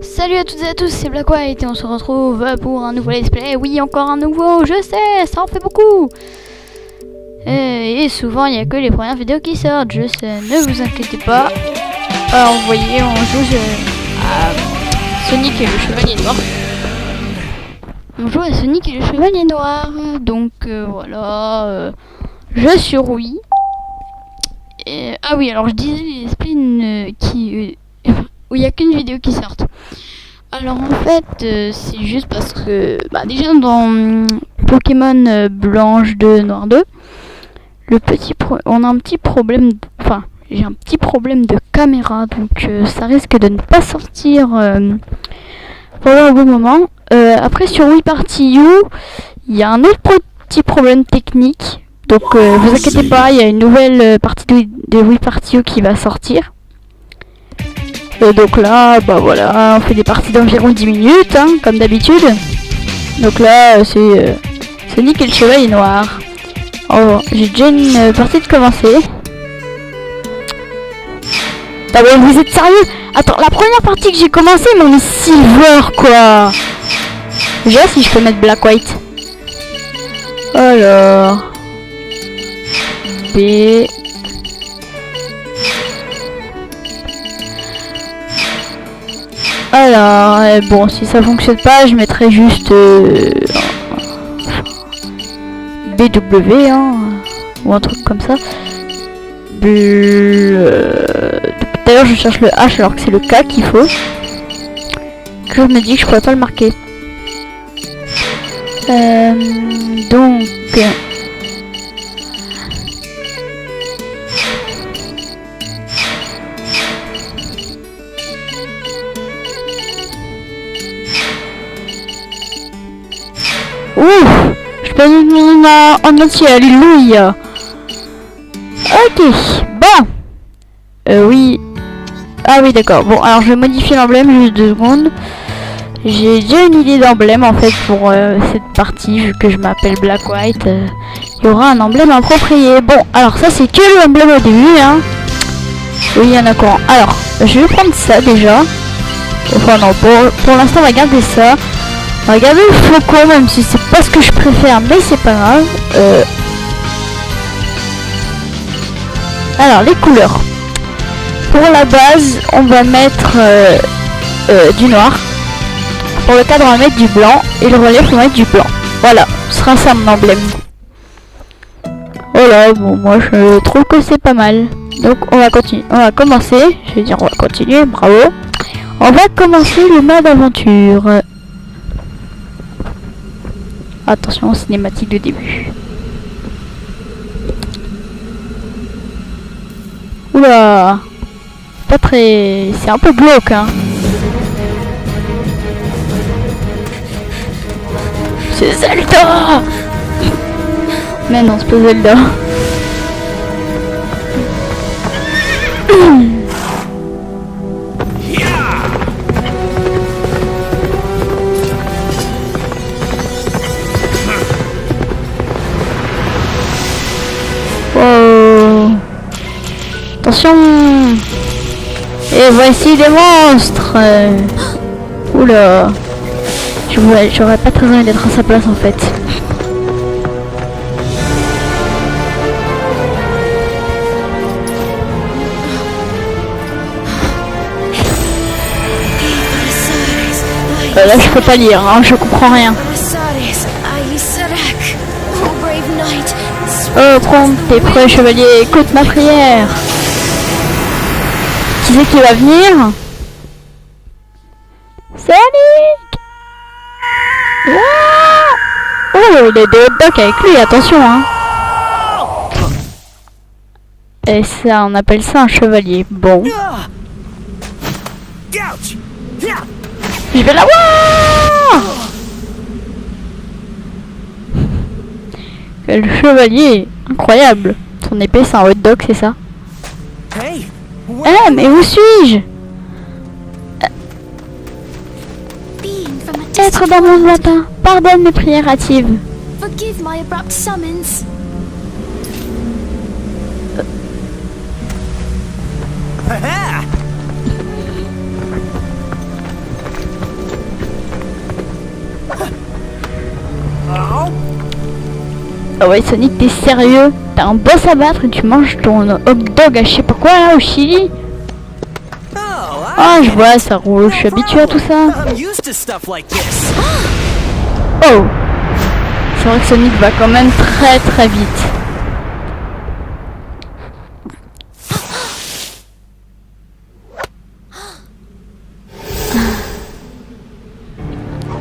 Salut à toutes et à tous, c'est Black White et on se retrouve pour un nouveau let's play. Oui, encore un nouveau, je sais, ça en fait beaucoup. Et souvent, il n'y a que les premières vidéos qui sortent, je sais, ne vous inquiétez pas. Alors, vous voyez, on joue à Sonic et le Chevalier Noir. On joue à Sonic et le Chevalier Noir. Donc, voilà, je sur Wii. Ah oui, alors je disais les let's play où il n'y a qu'une vidéo qui sorte. Alors en fait, c'est juste parce que déjà dans Pokémon Blanche 2, Noir 2, on a un petit problème, j'ai un petit problème de caméra, donc ça risque de ne pas sortir pendant un bon moment. Après sur Wii Party U, il y a un autre petit problème technique, donc vous inquiétez pas, il y a une nouvelle partie de Wii Party U qui va sortir. Donc là, voilà, on fait des parties d'environ 10 minutes, hein, comme d'habitude. Donc là, c'est Sonic et le Chevalier Noir. Oh, j'ai déjà une partie de commencer. Ah ouais, vous êtes sérieux? Attends, la première partie que j'ai commencé, ils m'ont mis Silver, quoi. Déjà, si je peux mettre Black White. Alors... B... Alors, bon, si ça fonctionne pas, je mettrai juste BW, hein, ou un truc comme ça. D'ailleurs, je cherche le H alors que c'est le K qu'il faut. Je me dis que je pourrais pas le marquer. Donc... Ouh, je peux en entier, alléluia. Ok, bon. Oui. Ah oui, d'accord. Bon, alors je vais modifier l'emblème, juste 2 secondes. J'ai déjà une idée d'emblème en fait pour cette partie, vu que je m'appelle Black White. Il y aura un emblème approprié. Bon, alors ça c'est que l'emblème au début, hein. Oui, il y en a quoi. Alors, je vais prendre ça déjà. Enfin non, pour l'instant on va garder ça. Regardez le flocon, même si c'est pas ce que je préfère, mais c'est pas grave. Alors, les couleurs. Pour la base, on va mettre du noir. Pour le cadre, on va mettre du blanc. Et le relief, on va mettre du blanc. Voilà, ce sera ça mon emblème. Voilà, bon, moi je trouve que c'est pas mal. Donc, on va continuer. On va commencer. Je vais dire, on va continuer, bravo. On va commencer le mode aventure. Attention, cinématique de début. Oula, pas très... C'est un peu glauque, hein. C'est Zelda. Mais non, c'est pas Zelda. Attention. Et voici des monstres. Oula. J'aurais pas très envie d'être à sa place en fait. Là je peux pas lire, hein, je comprends rien. Oh, prends tes prêts, chevalier, écoute ma prière. Qui c'est qui va venir? Sonic! Wow! Oh, il a des hot dogs avec lui, attention, hein. Et ça, on appelle ça un chevalier. Bon. Je vais l'avoir! Le chevalier, incroyable. Son épée, c'est un hot dog, c'est ça? Ah, mais où suis-je? Être dans mon lointain, pardonne mes prières hâtives. Ah ouais, Sonic, t'es sérieux? T'as un boss à battre et tu manges ton hot dog à je sais pas quoi là au Chili? Ah, je vois, ça roule, je suis habitué à tout ça. Oh! C'est vrai que Sonic va quand même très très vite.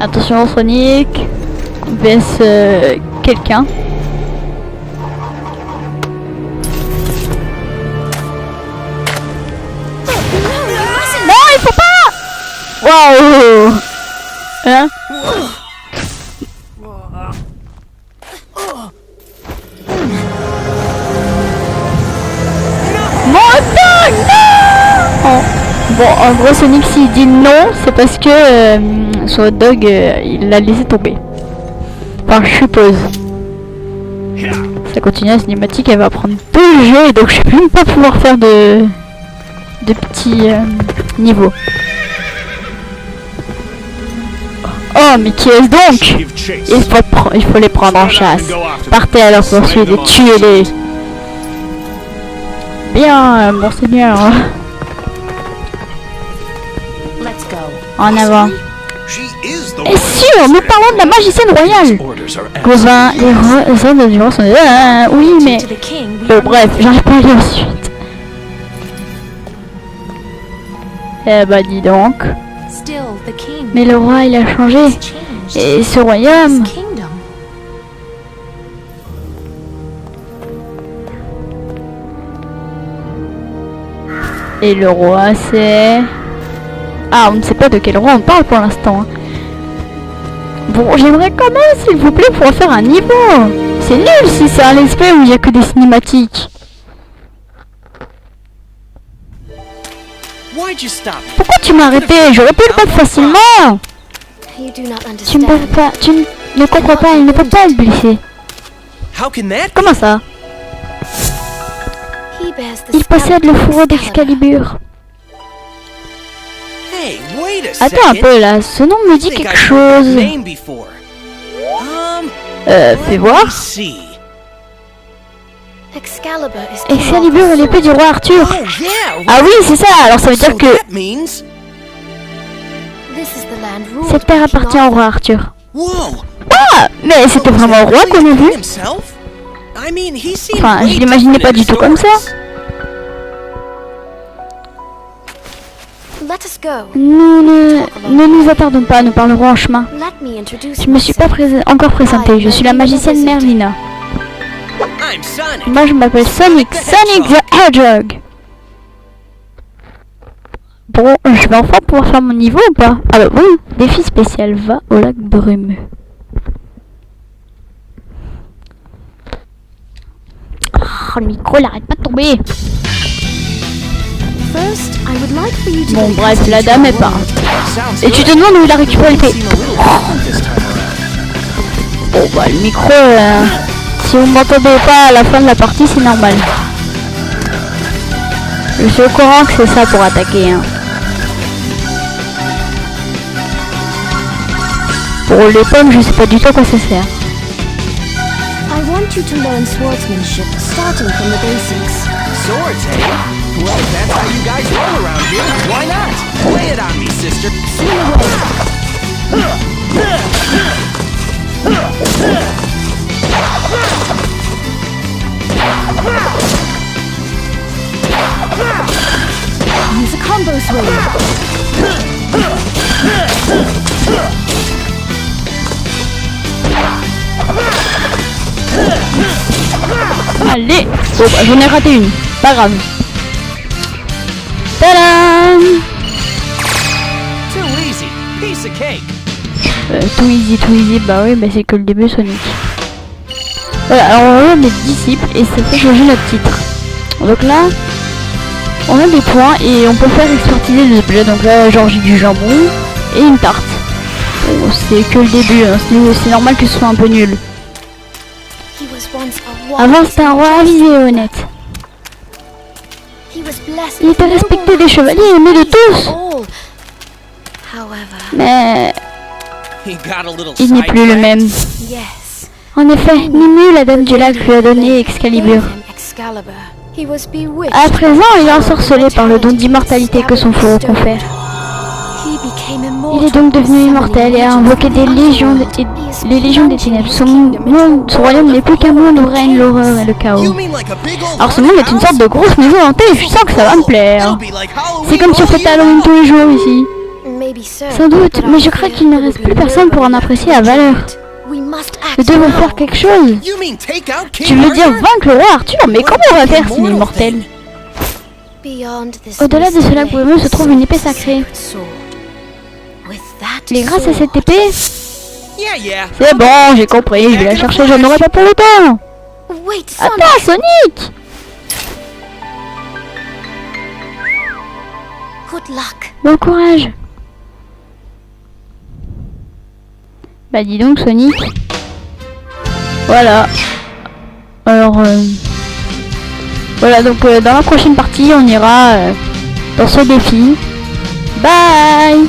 Attention Sonic, baisse quelqu'un. Non, il faut pas. Waouh. Hein? Mon dog, non. Oh. Bon, en gros, Sonic, s'il dit non, c'est parce que son hot dog, il l'a laissé tomber. Enfin, je suppose. Ça continue la cinématique, elle va prendre 2 jeux, donc je vais même pas pouvoir faire de petits niveaux. Oh, mais qui est-ce donc? Il faut les prendre en chasse. Partez à leur poursuite et tuez-les. Bien, monseigneur. En avant. Et sûr, nous parlons de la magicienne royale. Gauvin, les ordres du roi sont... oui, mais... Bon, bref, j'arrive pas à lire ensuite. Eh bah, dis donc. Mais le roi, il a changé. Et ce royaume... Et le roi, c'est... Ah, on ne sait pas de quel roi on parle pour l'instant. Hein. Bon, j'aimerais quand même, s'il vous plaît, pouvoir faire un niveau. C'est nul si c'est un let's play où il n'y a que des cinématiques. Pourquoi tu m'as arrêté? J'aurais pu le battre facilement. Tu ne peux pas, tu ne comprends pas, il ne peut pas le blesser. Comment ça? Il possède le fourreau d'Excalibur. Attends un peu là, ce nom me dit quelque chose. Fais voir. Excalibur est l'épée du roi Arthur. Ah oui, c'est ça, alors ça veut dire que... Cette terre appartient au roi Arthur. Ah, mais c'était vraiment le roi qu'on a vu. Enfin, je l'imaginais pas du tout comme ça. Ne nous attardons pas, nous parlerons en chemin. Je me suis pas encore présentée, je suis la magicienne Merlina. Moi je m'appelle Sonic, Sonic the Hedgehog. Bon, je vais enfin pouvoir faire mon niveau ou pas? Ah bah oui, défi spécial, va au lac brumeux. Oh, le micro, il arrête pas de tomber. Bon bref, la dame est pas. Et tu te demandes où il a récupéré le thé. Bon bah le micro, si vous m'entendez pas à la fin de la partie, c'est normal. Je suis au courant que c'est ça pour attaquer. Hein. Pour les pommes, je sais pas du tout à quoi ça sert. I want you to learn swordsmanship, starting from the basics. Swords, eh? Well, that's how you guys roll around here. Why not? Lay it on me, sister. Use a combo swing. Allez. Bon bah j'en ai raté une, pas grave. Tadam. Too easy. Piece of cake. Too easy, bah oui, bah c'est que le début Sonic. Voilà, alors on a des disciples et ça fait changer notre titre. Donc là, on a des points et on peut faire expertiser les objets. Donc là, genre j'ai du jambon et une tarte. Bon, c'est que le début, hein. C'est normal que ce soit un peu nul. Avant c'était un roi avisé et honnête. Il était respecté des chevaliers et aimé de tous. Mais il n'est plus le même. En effet, Mimu, la dame du lac, lui a donné Excalibur. He was bewitched. À présent, il est ensorcelé par le don d'immortalité que son fourreau confère. He became Il immortal est donc devenu immortel et a invoqué les légions des ténèbres. Son royaume n'est plus qu'un monde où règne l'horreur et le chaos. You mean like a big old Alors ce monde est une sorte de grosse maison hantée et je sens que ça va me plaire. It'll be like Halloween C'est comme si on all fêtait year Halloween tous les jours ici. Maybe so, Sans doute, but mais I je crains fear qu'il ne there reste will plus be personne pour en nobody apprécier left la to valeur. enjoy it. We must Nous act devons now. faire quelque chose. You mean take out King Tu veux dire Arthur? vaincre le roi Arthur? Mais comment on va faire s'il est immortel? Beyond this Au-delà de cela, misty pour eux, se trouve une épée sacrée. sword. With that Et grâce à sword, cette épée, Yeah, yeah. c'est bon, j'ai compris, je vais la chercher, j'en aurai pas pour le temps. Wait, Sonic! Attends, Sonic! Good luck. Bon courage. Bah dis donc, Sonic. Voilà. Alors, voilà, donc dans la prochaine partie, on ira dans ce défi. Bye!